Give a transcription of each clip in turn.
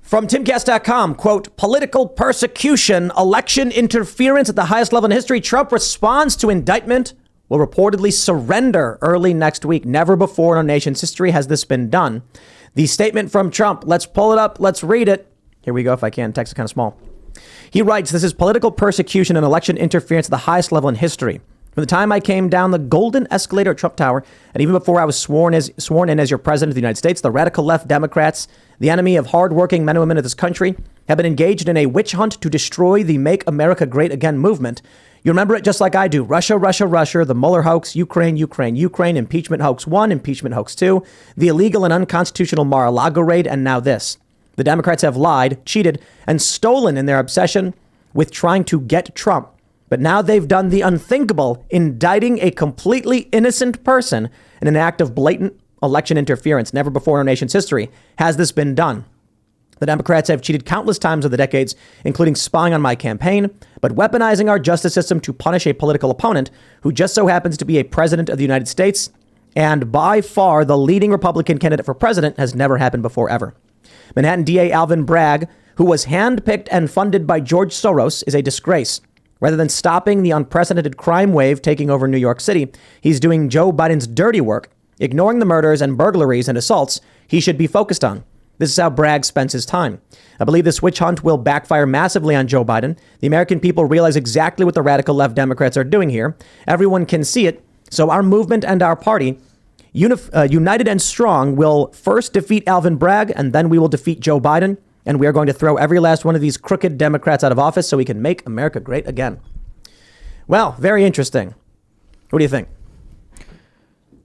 From Timcast.com, quote, political persecution, election interference at the highest level in history. Trump responds to indictment, will reportedly surrender early next week. Never before in our nation's history has this been done. The statement from Trump, let's pull it up. Let's read it. Here we go. If I can, text is kind of small. He writes, this is political persecution and election interference at the highest level in history. From the time I came down the golden escalator at Trump Tower, and even before I was sworn in as your president of the United States, the radical left Democrats, the enemy of hardworking men and women of this country, have been engaged in a witch hunt to destroy the Make America Great Again movement. You remember it just like I do. Russia, Russia, Russia, the Mueller hoax, Ukraine, Ukraine, Ukraine, impeachment hoax 1, impeachment hoax 2, the illegal and unconstitutional Mar-a-Lago raid, and now this. The Democrats have lied, cheated, and stolen in their obsession with trying to get Trump. But now they've done the unthinkable, indicting a completely innocent person in an act of blatant election interference. Never before in our nation's history has this been done. The Democrats have cheated countless times over the decades, including spying on my campaign, but weaponizing our justice system to punish a political opponent who just so happens to be a president of the United States and by far the leading Republican candidate for president has never happened before ever. Manhattan DA Alvin Bragg, who was handpicked and funded by George Soros, is a disgrace. Rather than stopping the unprecedented crime wave taking over New York City, he's doing Joe Biden's dirty work, ignoring the murders and burglaries and assaults he should be focused on. This is how Bragg spends his time. I believe this witch hunt will backfire massively on Joe Biden. The American people realize exactly what the radical left Democrats are doing here. Everyone can see it. So our movement and our party, united and strong, will first defeat Alvin Bragg, and then we will defeat Joe Biden. And we are going to throw every last one of these crooked Democrats out of office so we can make America great again. Well, very interesting. What do you think?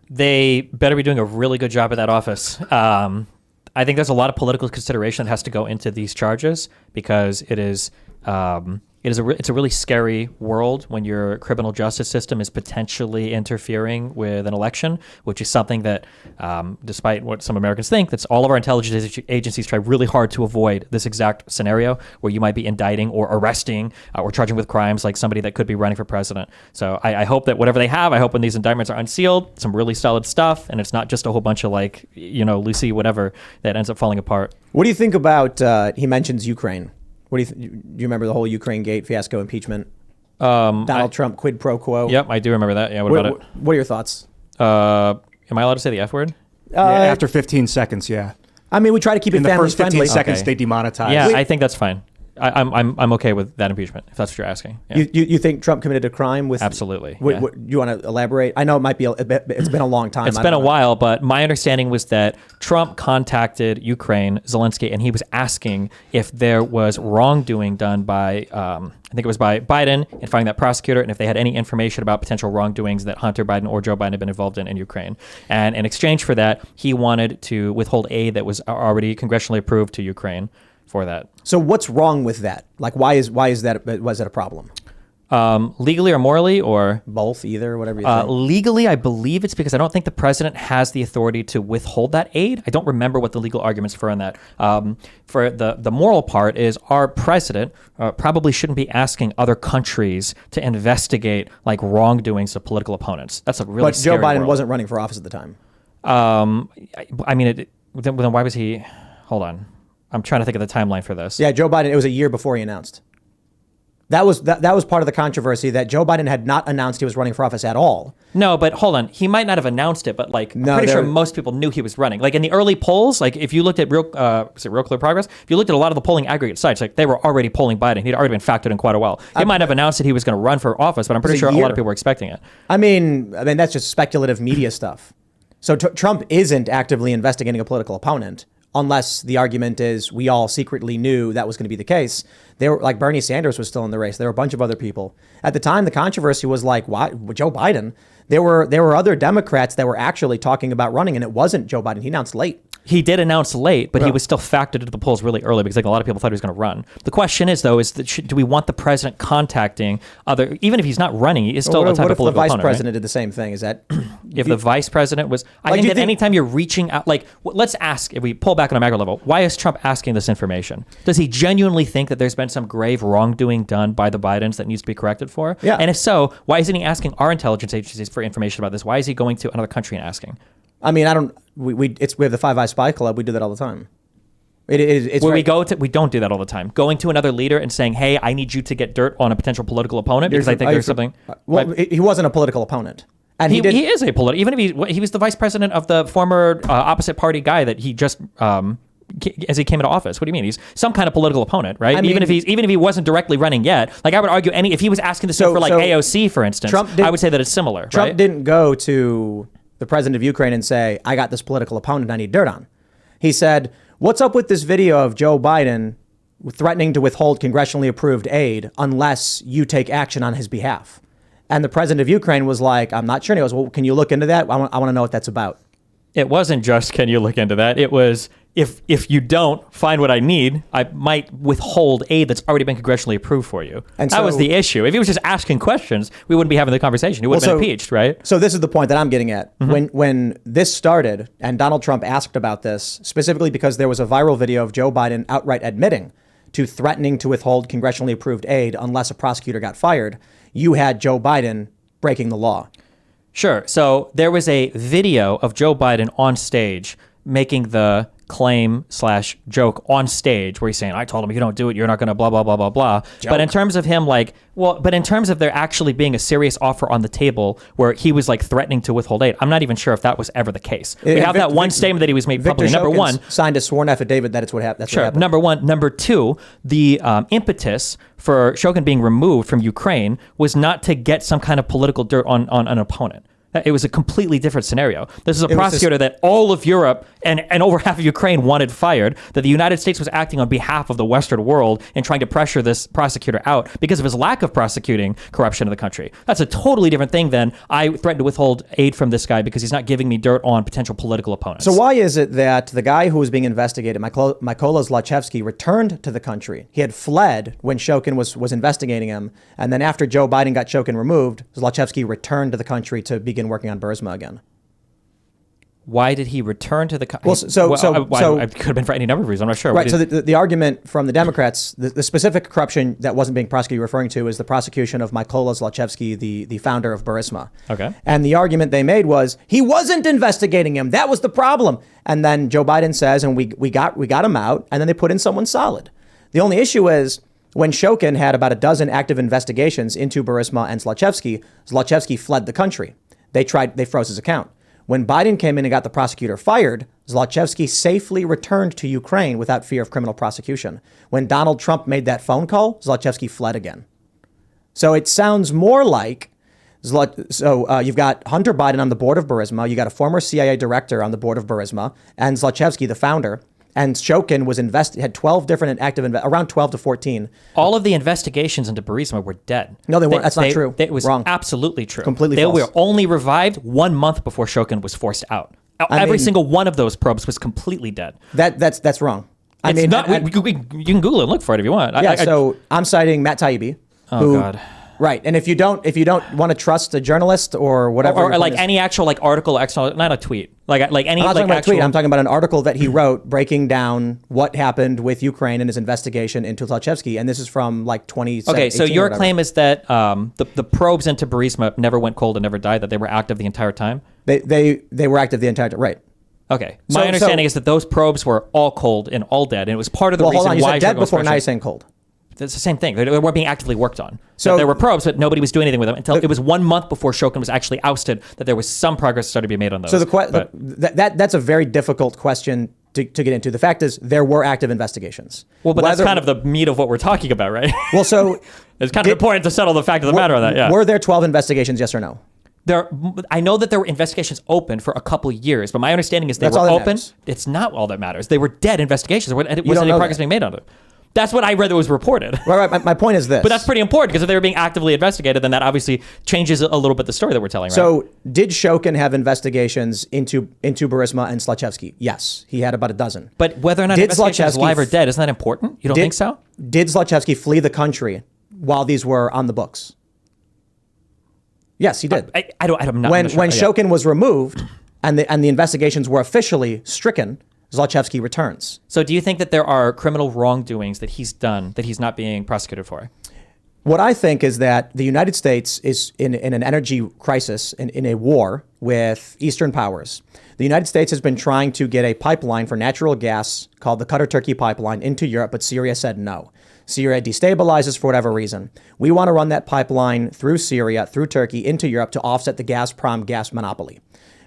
They better be doing a really good job at that office. I think there's a lot of political consideration that has to go into these charges because it's a really scary world when your criminal justice system is potentially interfering with an election, which is something that, despite what some Americans think, that's all of our intelligence agencies try really hard to avoid this exact scenario where you might be indicting or arresting or charging with crimes like somebody that could be running for president. So I hope that whatever they have, I hope when these indictments are unsealed, some really solid stuff, and it's not just a whole bunch of Lucy, whatever, that ends up falling apart. What do you think about, he mentions Ukraine. What do you remember the whole Ukrainegate fiasco impeachment? Donald Trump quid pro quo. Yep, I do remember that. Yeah, what about it? What are your thoughts? Am I allowed to say the F word? After 15 seconds, yeah. I mean, we try to keep it family friendly. In the first 15 seconds, they demonetize. Yeah, I think that's fine. I'm okay with that impeachment, if that's what you're asking. Yeah. You think Trump committed a crime with? Absolutely. You want to elaborate? I know it might be it's been a long time. It's been a while, but my understanding was that Trump contacted Ukraine, Zelensky, and he was asking if there was wrongdoing done by, I think it was by Biden in finding that prosecutor, and if they had any information about potential wrongdoings that Hunter Biden or Joe Biden had been involved in Ukraine. And in exchange for that, he wanted to withhold aid that was already congressionally approved to Ukraine for that. So what's wrong with that? Like, was that a problem? Legally or morally, or both, either, whatever you think. Legally, I believe it's because I don't think the president has the authority to withhold that aid. I don't remember what the legal arguments for on that. For the moral part is our president probably shouldn't be asking other countries to investigate like wrongdoings of political opponents. That's a really scary Joe Biden world. wasn't running for office at the time. I mean, then why was he? Hold on. I'm trying to think of the timeline for this. Yeah, Joe Biden, it was a year before he announced. That was part of the controversy, that Joe Biden had not announced he was running for office at all. No, but hold on. He might not have announced it, but I'm pretty sure most people knew he was running. Like in the early polls, like if you looked at Real Clear Progress, if you looked at a lot of the polling aggregate sites, like they were already polling Biden. He'd already been factored in quite a while. He might have announced that he was going to run for office, but I'm pretty sure a lot of people were expecting it. I mean, that's just speculative media stuff. So Trump isn't actively investigating a political opponent. Unless the argument is we all secretly knew that was going to be the case. They were like Bernie Sanders was still in the race. There were a bunch of other people. At the time, the controversy was like, why Joe Biden? There were other Democrats that were actually talking about running, and it wasn't Joe Biden. He announced late. He did announce late, but he was still factored into the polls really early because a lot of people thought he was going to run. The question is, though, do we want the president contacting other, even if he's not running, he is still a type of political opponent. What if the vice president did the same thing? Is that if the vice president was? I think that anytime you're reaching out, let's ask, if we pull back on a macro level, why is Trump asking this information? Does he genuinely think that there's been some grave wrongdoing done by the Bidens that needs to be corrected for? Yeah. And if so, why isn't he asking our intelligence agencies for information about this? Why is he going to another country and asking? I mean, we have the Five Eyes Spy Club. We do that all the time. It's Where we don't do that all the time. Going to another leader and saying, "Hey, I need you to get dirt on a potential political opponent," because I think there's something. Well, he wasn't a political opponent, and he is a political. Even if he was the vice president of the former opposite party guy that he just as he came into office. What do you mean? He's some kind of political opponent, right? Even if he wasn't directly running yet. Like I would argue, if he was asking to for like AOC, for instance, I would say that it's similar. Trump didn't go to the president of Ukraine and say, "I got this political opponent I need dirt on." He said, "What's up with this video of Joe Biden threatening to withhold congressionally approved aid unless you take action on his behalf?" And the president of Ukraine was like, "I'm not sure." And he goes, "Well, can you look into that? I want to know what that's about." It wasn't just, "Can you look into that?" It was, if you don't find what I need, I might withhold aid that's already been congressionally approved for you. And that was the issue. If he was just asking questions, we wouldn't be having the conversation. He would have been impeached, right? So this is the point that I'm getting at. When this started and Donald Trump asked about this, specifically because there was a viral video of Joe Biden outright admitting to threatening to withhold congressionally approved aid unless a prosecutor got fired, you had Joe Biden breaking the law. Sure. So there was a video of Joe Biden on stage making the claim/joke on stage where he's saying, "I told him, you don't do it, you're not going to blah, blah, blah, blah, blah." Joke. But in terms of him but in terms of there actually being a serious offer on the table where he was like threatening to withhold aid, I'm not even sure if that was ever the case. We have that one statement that he was made publicly. Number one, signed a sworn affidavit that it's what happened. Sure. Number one. Number two, the impetus for Shokin being removed from Ukraine was not to get some kind of political dirt on an opponent. It was a completely different scenario. This is a prosecutor that all of Europe and over half of Ukraine wanted fired, that the United States was acting on behalf of the Western world and trying to pressure this prosecutor out because of his lack of prosecuting corruption in the country. That's a totally different thing than I threatened to withhold aid from this guy because he's not giving me dirt on potential political opponents. So why is it that the guy who was being investigated, Mykola Zlochevsky, returned to the country? He had fled when Shokin was investigating him. And then after Joe Biden got Shokin removed, Zlochevsky returned to the country to begin working on Burisma again. Why did he return to the country? Well, it could have been for any number of reasons. I'm not sure. Right. So the argument from the Democrats, the specific corruption that wasn't being prosecuted, referring to is the prosecution of Mykola Zlochevsky, the founder of Burisma. Okay. And the argument they made was he wasn't investigating him. That was the problem. And then Joe Biden says, and we got him out, and then they put in someone solid. The only issue is when Shokin had about a dozen active investigations into Burisma and Zlochevsky fled the country. They froze his account. When Biden came in and got the prosecutor fired, Zlochevsky safely returned to Ukraine without fear of criminal prosecution. When Donald Trump made that phone call, Zlochevsky fled again. So it sounds more like, you've got Hunter Biden on the board of Burisma, you got a former CIA director on the board of Burisma, and Zlochevsky, the founder. And Shokin had 12 different active, around 12 to 14. All of the investigations into Burisma were dead. No, they weren't. That's not true. It was wrong. Absolutely true. Completely false. They were only revived 1 month before Shokin was forced out. Every single one of those probes was completely dead. That's wrong. You can Google it and look for it if you want. So I'm citing Matt Taibbi. Oh, God. Right, and if you don't want to trust a journalist or whatever, or like any actual article, not a tweet, like any. I'm not talking about actual... a tweet. I'm talking about an article that he wrote breaking down what happened with Ukraine and his investigation into Zlochevsky, and this is from 2017. Okay, so your claim is that the probes into Burisma never went cold and never died; that they were active the entire time. They were active the entire time, right? Okay, my understanding is that those probes were all cold and all dead, and it was part of the reason hold on, you why said dead before. Now you're saying cold. It's the same thing. They weren't being actively worked on. So there were probes, but nobody was doing anything with them until it was 1 month before Shokin was actually ousted that there was some progress started to be made on those. So that's a very difficult question to get into. The fact is there were active investigations. Well, but that's kind of the meat of what we're talking about, right? Well, so it's kind of important to settle the fact of the matter on that. Yeah. Were there 12 investigations? Yes or no? I know that there were investigations open for a couple of years, but my understanding is they were open. Matters. It's not all that matters. They were dead investigations. There wasn't any progress being made on it. That's what I read that was reported. Right. My point is this. But that's pretty important because if they were being actively investigated, then that obviously changes a little bit the story that we're telling, right? So did Shokin have investigations into Burisma and Zlochevsky? Yes. He had about a dozen. But whether or not investigation is live or dead, isn't that important? You don't think so? Did Zlochevsky flee the country while these were on the books? Yes, he did. I'm not when sure. Shokin was removed and the investigations were officially stricken, Zlochevsky returns. So do you think that there are criminal wrongdoings that he's done that he's not being prosecuted for? What I think is that the United States is in an energy crisis, in a war with Eastern powers. The The United States has been trying to get a pipeline for natural gas called the Qatar-Turkey pipeline into Europe, but Syria said no. Syria destabilizes for whatever reason. We want to run that pipeline through Syria, through Turkey, into Europe to offset the Gazprom gas monopoly.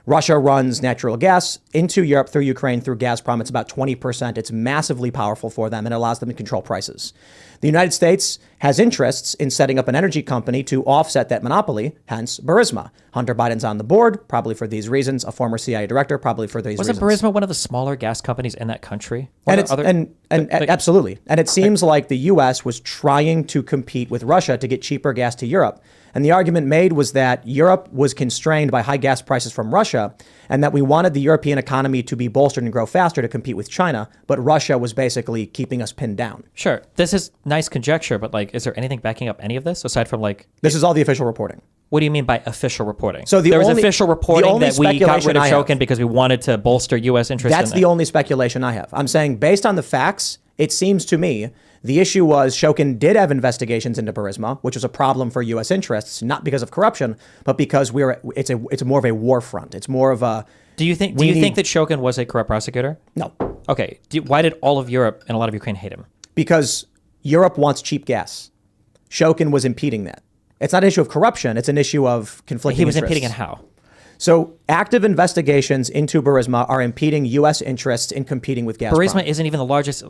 Russia runs natural gas into Europe through Ukraine, through Gazprom. It's about 20%. It's massively powerful for them and it allows them to control prices. The United States has interests in setting up an energy company to offset that monopoly, hence Burisma. Hunter Biden's on the board, probably for these reasons. A former CIA director, probably for these reasons. Wasn't Burisma one of the smaller gas companies in that country? Absolutely. And it seems like the U.S. was trying to compete with Russia to get cheaper gas to Europe. And the argument made was that Europe was constrained by high gas prices from Russia and that we wanted the European economy to be bolstered and grow faster to compete with China. But Russia was basically keeping us pinned down. Sure. This is nice conjecture, but is there anything backing up any of this aside from This is all the official reporting. What do you mean by official reporting? So there was official reporting that we got rid of Shokin because we wanted to bolster U.S. interest in it. That's the only speculation I have. I'm saying based on the facts, it seems to me the issue was Shokin did have investigations into Burisma, which was a problem for U.S. interests, not because of corruption, but because it's more of a war front. It's more of a... Do you think that Shokin was a corrupt prosecutor? No. Okay. Why did all of Europe and a lot of Ukraine hate him? Because Europe wants cheap gas. Shokin was impeding that. It's not an issue of corruption. It's an issue of conflicting interests. He was impeding in how? So active investigations into Burisma are impeding U.S. interests in competing with Gazprom. Burisma isn't even the largest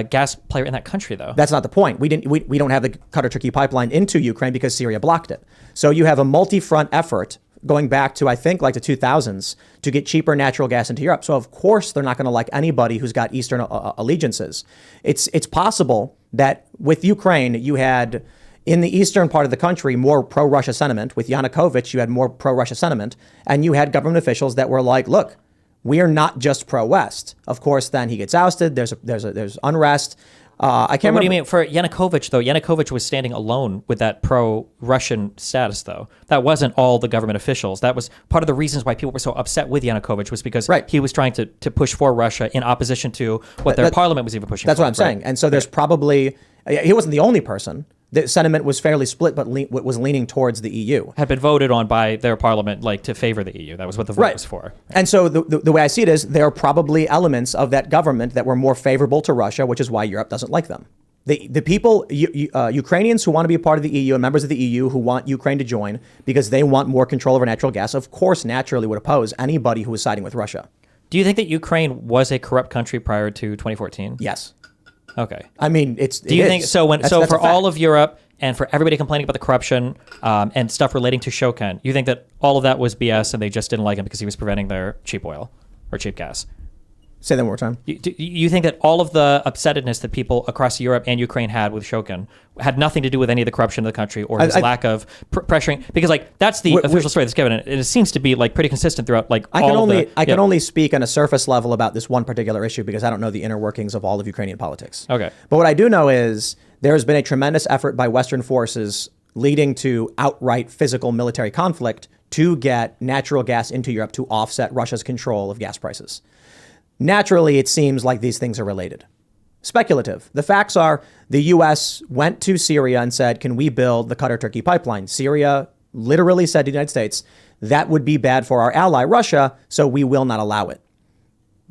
gas player in that country, though. That's not the point. We don't have the Qatar-Turkey pipeline into Ukraine because Syria blocked it. So you have a multi-front effort going back to, I think, the 2000s to get cheaper natural gas into Europe. So of course they're not going to like anybody who's got Eastern allegiances. It's possible that with Ukraine you had, in the eastern part of the country, more pro-Russia sentiment. With Yanukovych, you had more pro-Russia sentiment. And you had government officials that were like, look, we are not just pro-West. Of course, then he gets ousted. There's unrest. I can't remember. What do you mean for Yanukovych, though? Yanukovych was standing alone with that pro-Russian status, though. That wasn't all the government officials. That was part of the reasons why people were so upset with Yanukovych was because he was trying to push for Russia in opposition to what their parliament was even pushing for. That's what I'm saying. And so there's probably... He wasn't the only person. The sentiment was fairly split, but was leaning towards the EU. Had been voted on by their parliament, to favor the EU. That was what the vote was for. And so the way I see it is there are probably elements of that government that were more favorable to Russia, which is why Europe doesn't like them. The people, Ukrainians who want to be a part of the EU and members of the EU who want Ukraine to join because they want more control over natural gas, of course, naturally would oppose anybody who was siding with Russia. Do you think that Ukraine was a corrupt country prior to 2014? Yes. Okay. I mean, Do you think so? That's for all of Europe and for everybody complaining about the corruption and stuff relating to Shokin, you think that all of that was BS and they just didn't like him because he was preventing their cheap oil or cheap gas? Say that one more time. You think that all of the upsetness that people across Europe and Ukraine had with Shokin had nothing to do with any of the corruption of the country or his lack of pressuring? Because that's the official story that's given, and it seems to be pretty consistent throughout. I can only speak on a surface level about this one particular issue because I don't know the inner workings of all of Ukrainian politics. Okay. But what I do know is there has been a tremendous effort by Western forces leading to outright physical military conflict to get natural gas into Europe to offset Russia's control of gas prices. Naturally, it seems like these things are related. Speculative. The facts are the U.S. went to Syria and said, can we build the Qatar-Turkey pipeline? Syria literally said to the United States, that would be bad for our ally, Russia, so we will not allow it.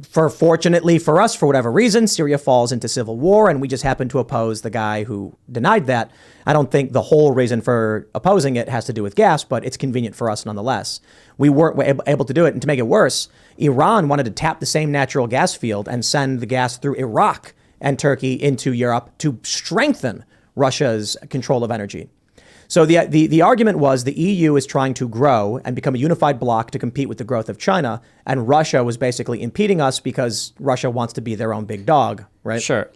Fortunately for us, for whatever reason, Syria falls into civil war, and we just happen to oppose the guy who denied that. I don't think the whole reason for opposing it has to do with gas, but it's convenient for us nonetheless. We weren't able to do it, and to make it worse, Iran wanted to tap the same natural gas field and send the gas through Iraq and Turkey into Europe to strengthen Russia's control of energy. So the argument was the EU is trying to grow and become a unified bloc to compete with the growth of China, and Russia was basically impeding us because Russia wants to be their own big dog, right? Sure.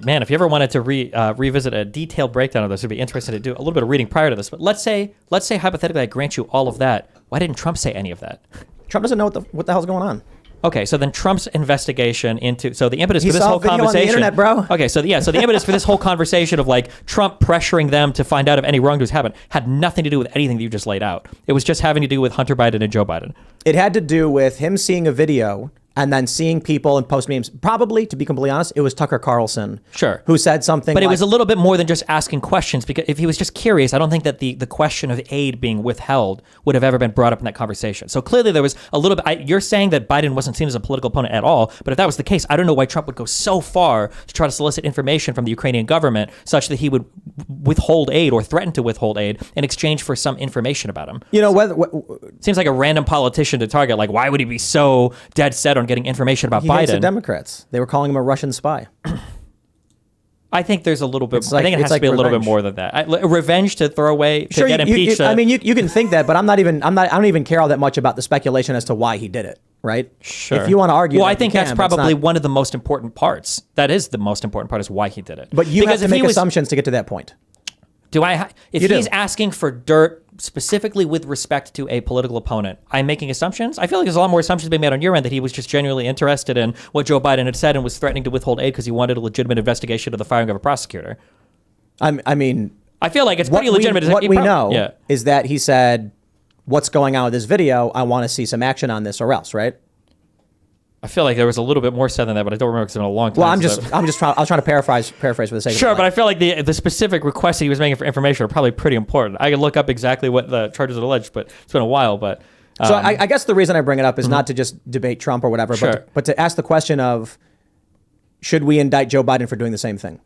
Man, if you ever wanted to revisit a detailed breakdown of this, it'd be interesting to do a little bit of reading prior to this. But let's say hypothetically I grant you all of that. Why didn't Trump say any of that? Trump doesn't know what the hell's going on. Okay, so then Trump's investigation into the impetus for this whole conversation. On the internet, bro. Okay, so the impetus for this whole conversation of Trump pressuring them to find out if any wrongdoings happened had nothing to do with anything that you just laid out. It was just having to do with Hunter Biden and Joe Biden. It had to do with him seeing a video and then seeing people and post memes. Probably, to be completely honest, it was Tucker Carlson. Sure. Who said something But it was a little bit more than just asking questions, because if he was just curious, I don't think that the question of aid being withheld would have ever been brought up in that conversation. So clearly there was a little bit, you're saying that Biden wasn't seen as a political opponent at all, but if that was the case, I don't know why Trump would go so far to try to solicit information from the Ukrainian government such that he would withhold aid or threaten to withhold aid in exchange for some information about him. You know, Seems like a random politician to target. Like, why would he be so dead set on getting information about he Biden? hates the Democrats. They were calling him a Russian spy. I think there's a little bit. It's like- I think it it's has like to be a little bit revenge. more than that. Revenge to throw away to get impeached. I mean, you can think that, but I don't even care all that much about the speculation as to why he did it. Right? Sure. If you want to argue, well, that I think you that's can, but it's probably not- one of the most important parts. That is the most important part, is why he did it. But you Because have to make assumptions to get to that point. Do I? If You do. he's asking for dirt specifically with respect to a political opponent, I'm making assumptions. I feel like there's a lot more assumptions being made on your end that he was just genuinely interested in what Joe Biden had said and was threatening to withhold aid because he wanted a legitimate investigation of the firing of a prosecutor. I mean, I feel like it's pretty legitimate. What we know Yeah. is that he said, "What's going on with this video? I want to see some action on this, or else." Right? I feel like there was a little bit more said than that, but I don't remember because it's been a long time. Well, I'm since just trying. I was trying to paraphrase for the sake of Sure, it. but I feel like the specific requests that he was making for information are probably pretty important. I could look up exactly what the charges are alleged, but it's been a while. But So I guess the reason I bring it up is not to just debate Trump or whatever, Sure. but to ask the question of, should we indict Joe Biden for doing the same thing?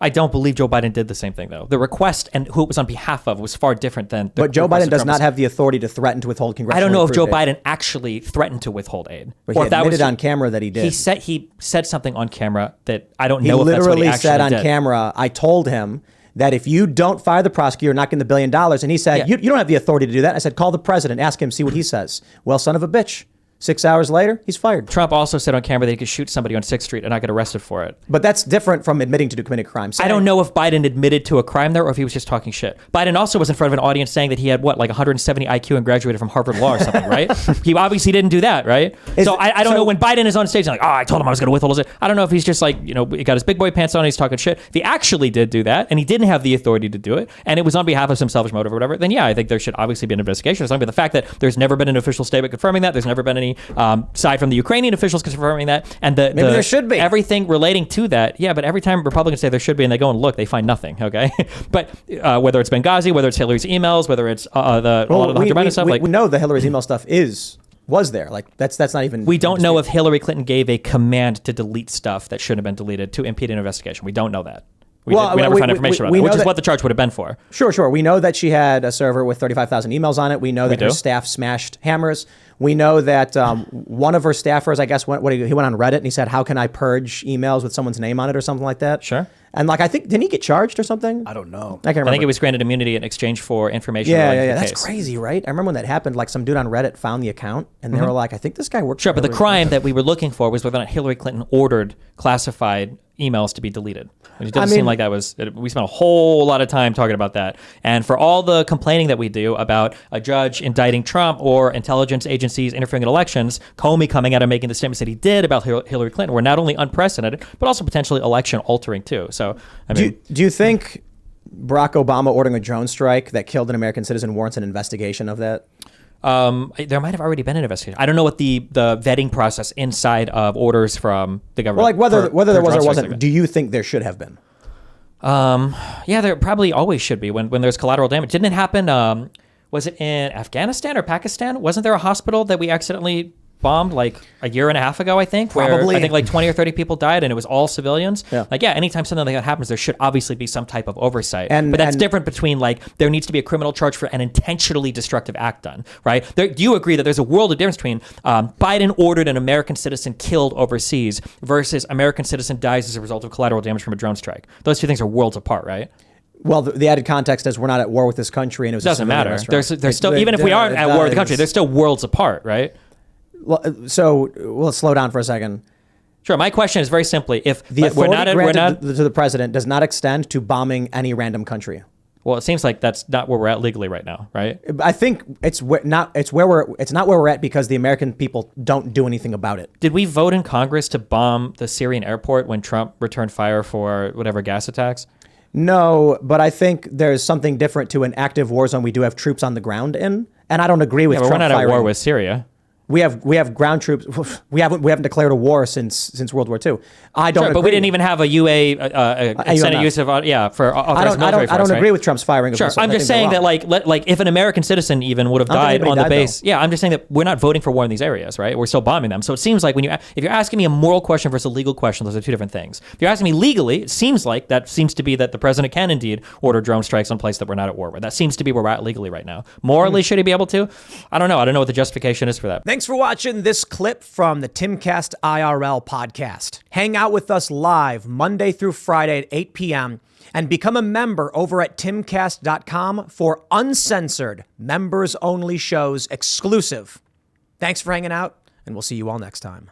I don't believe Joe Biden did the same thing, though. The request and who it was on behalf of was far different than. But Joe Biden does not have the authority to threaten to withhold I congressional. don't know if Joe approved aid. Biden actually threatened to withhold aid, But he admitted on camera that he did. He said something on camera that I don't He know if that's what he literally actually said on did. camera, "I told him that if you don't fire the prosecutor, you're not getting the $1 billion." And he said, Yeah. you don't have the authority to do that. I said, "Call the president, ask him, see what he says." Well, son of a bitch. 6 hours later, he's fired. Trump also said on camera that he could shoot somebody on 6th Street and not get arrested for it. But that's different from admitting to committing a crime. I don't know if Biden admitted to a crime there or if he was just talking shit. Biden also was in front of an audience saying that he had like 170 IQ and graduated from Harvard Law or something, right? He obviously didn't do that, right? I don't know when Biden is on stage and like, I told him I was going to withhold it. I don't know if he's just like, he got his big boy pants on and he's talking shit. If he actually did do that and he didn't have the authority to do it and it was on behalf of some selfish motive or whatever, then yeah, I think there should obviously be an investigation or something. But the fact that there's never been an official statement confirming that, there's never been any side from the Ukrainian officials confirming that, and Maybe there should be. everything relating to that. Yeah, but every time Republicans say there should be and they go and look, they find nothing. Okay, but whether it's Benghazi, whether it's Hillary's emails, whether it's a lot of the Hunter Biden stuff, we know the Hillary's email stuff was there. Like that's not even. we don't know if Hillary Clinton gave a command to delete stuff that shouldn't have been deleted to impede an investigation. We don't know that. We never found information about it, which is what the charge would have been for. Sure. We know that she had a server with 35,000 emails on it. We know that her staff smashed hammers. We know that one of her staffers, I guess, he went on Reddit and he said, "How can I purge emails with someone's name on it?" or something like that. Sure. And I think, didn't he get charged or something? I don't know. I can't remember. I think it was granted immunity in exchange for information. Yeah. That's crazy, right? I remember when that happened. Like some dude on Reddit found the account and they were like, "I think this guy works." Sure, for but the Hillary crime Clinton." that we were looking for was whether or not Hillary Clinton ordered classified emails to be deleted. It doesn't seem like that was. We spent a whole lot of time talking about that. And for all the complaining that we do about a judge indicting Trump or intelligence agencies interfering in elections, Comey coming out and making the statements that he did about Hillary Clinton were not only unprecedented, but also potentially election altering too. So, I mean, Do you think Barack Obama ordering a drone strike that killed an American citizen warrants an investigation of that? there might have already been an investigation. I don't know what the vetting process inside of orders from the government. Well, like whether there was or drone strikes wasn't, like do you think there should have been? Yeah, there probably always should be when there's collateral damage. Didn't it happen? Was it in Afghanistan or Pakistan? Wasn't there a hospital that we accidentally bombed like a year and a half ago, I think? Probably. Where I think like 20 or 30 people died and it was all civilians. Yeah. Like, yeah, anytime something like that happens, there should obviously be some type of oversight. And- but that's and- different between like, there needs to be a criminal charge for an intentionally destructive act done, right? Do you agree that there's a world of difference between Biden ordered an American citizen killed overseas versus American citizen dies as a result of collateral damage from a drone strike? Those two things are worlds apart, right? Well, the added context is we're not at war with this country, and it was Doesn't a civilian matter. restaurant. There's still, even if we aren't at war with the country, there's still worlds apart, right? So let's slow down for a second. Sure. My question is very simply, if The we're authority not, granted to the president does not extend to bombing any random country. well, it seems like that's not where we're at legally right now, right? I think it's not where we're at because the American people don't do anything about it. Did we vote in Congress to bomb the Syrian airport when Trump returned fire for whatever gas attacks? No, but I think there's something different to an active war zone we do have troops on the ground in, and I don't agree with Yeah, but Trump we're not at firing. war with Syria. We have ground troops. We haven't declared a war since World War II. I don't. Sure, but we didn't even have a Senate use of for authorized military force. I don't right? agree with Trump's firing of Sure, missiles. I'm just saying that like if an American citizen even would have died on the base, though. yeah, I'm just saying that we're not voting for war in these areas, right? We're still bombing them. So it seems like if you're asking me a moral question versus a legal question, those are two different things. If you're asking me legally, it seems like that the president can indeed order drone strikes on places that we're not at war with. That seems to be where we're at legally right now. Morally, should he be able to? I don't know. I don't know what the justification is for that. Thanks for watching this clip from the Timcast IRL podcast. Hang out with us live Monday through Friday at 8 p.m. and become a member over at timcast.com for uncensored, members-only shows exclusive. Thanks for hanging out, and we'll see you all next time.